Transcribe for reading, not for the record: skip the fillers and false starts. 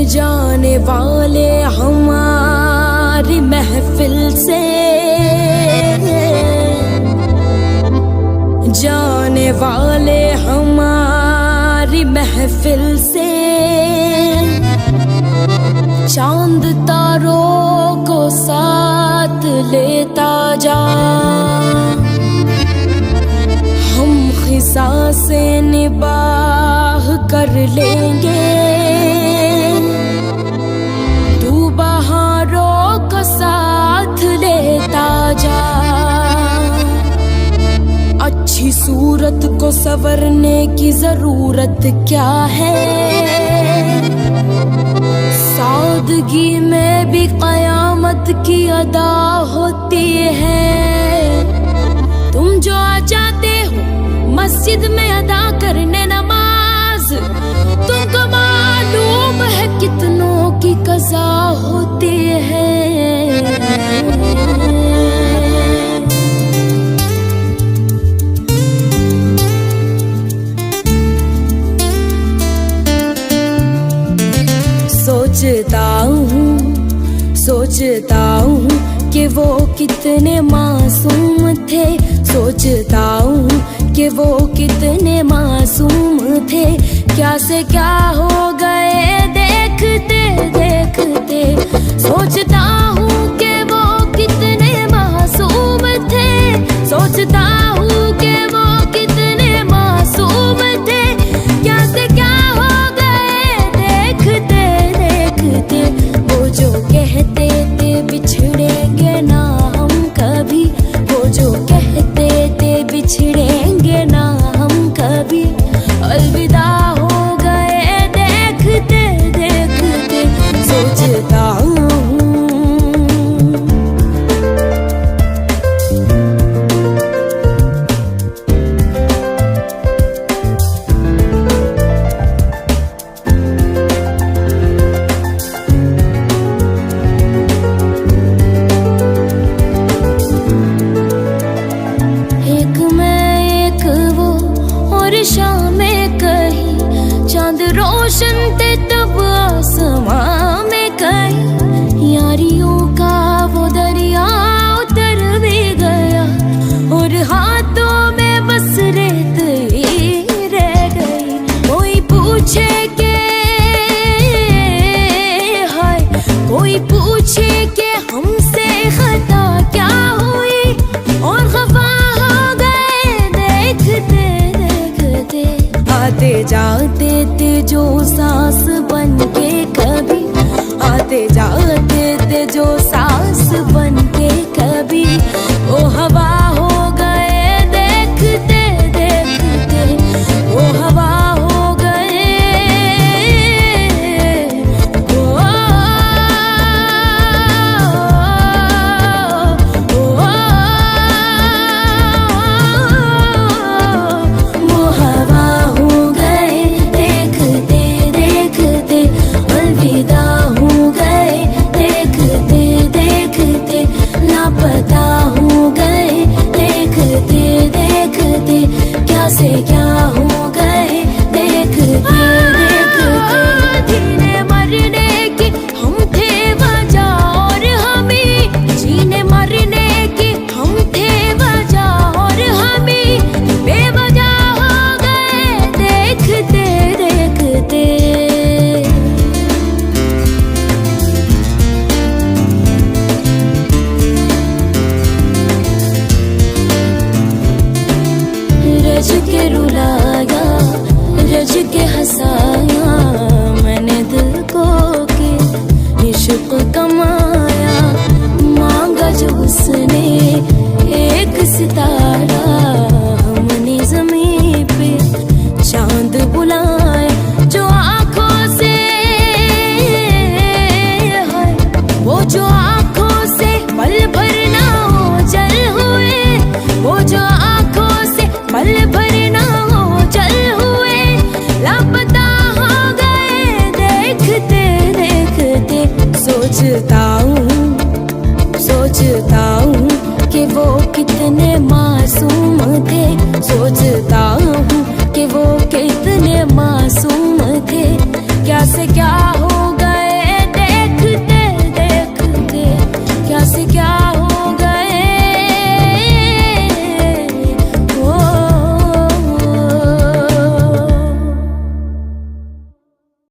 जाने वाले हमारी महफिल से, जाने वाले हमारी महफिल से। चांद तारों को साथ लेता जा, हम खिसा से निबाह कर लेंगे। तू बहारों को साथ लेता जा, अच्छी सूरत को संवरने की जरूरत क्या है। सादगी में भी कयामत की अदा होती है। तुम जो आ जाते हो मस्जिद में अदा करने नमाज, तुमको मालूम है कितनों की कज़ा होती है। सोचता हूँ कि वो कितने मासूम थे, सोचता हूँ कि वो कितने मासूम थे। क्या से क्या हो गए देखते देखते। सोचता हूँ कि वो कितने मासूम थे, सोचता हूँ कि वो कितने मासूम थे। क्या से क्या हो गए देखते देखते। वो जो कहते थे बिछड़ेंगे ना हम कभी, वो जो कहते थे बिछड़ेंगे ना हम कभी, अलविदा हो गए देखते देखते। सोचता हूँ शामें कहीं चांद रोशन थे तब आसमां में कहीं। यारियों का वो दरिया उतर भी गया और हाथों में बस रेत ही रह गई। कोई पूछे के हाय, कोई पूछे के हमसे खता क्या हुई, और खफा हो गए देखते। आते जाते थे जो सांस बन के कभी, आते जाते थे जो सांस बन के कभी, वो हवा हो गए देखते देखते। वो हवा हो गए, वो हवा हो गए देखते देखते। अलविदा हो गए देखते देखते। लापता हो गए देखते देखते। क्या से क्या हो गए देखते देखते। जीने मरने की हम थे वजह और हमें, जीने मरने की हम थे वजह और हमें बेवजह हो गए देखते देखते। रज के रुलाया, रज के हंसाया, मैंने दिल को के इश्क कमाया। मांगा जो उसने एक सितारा, हमने ज़मीं पे चांद बुलाया।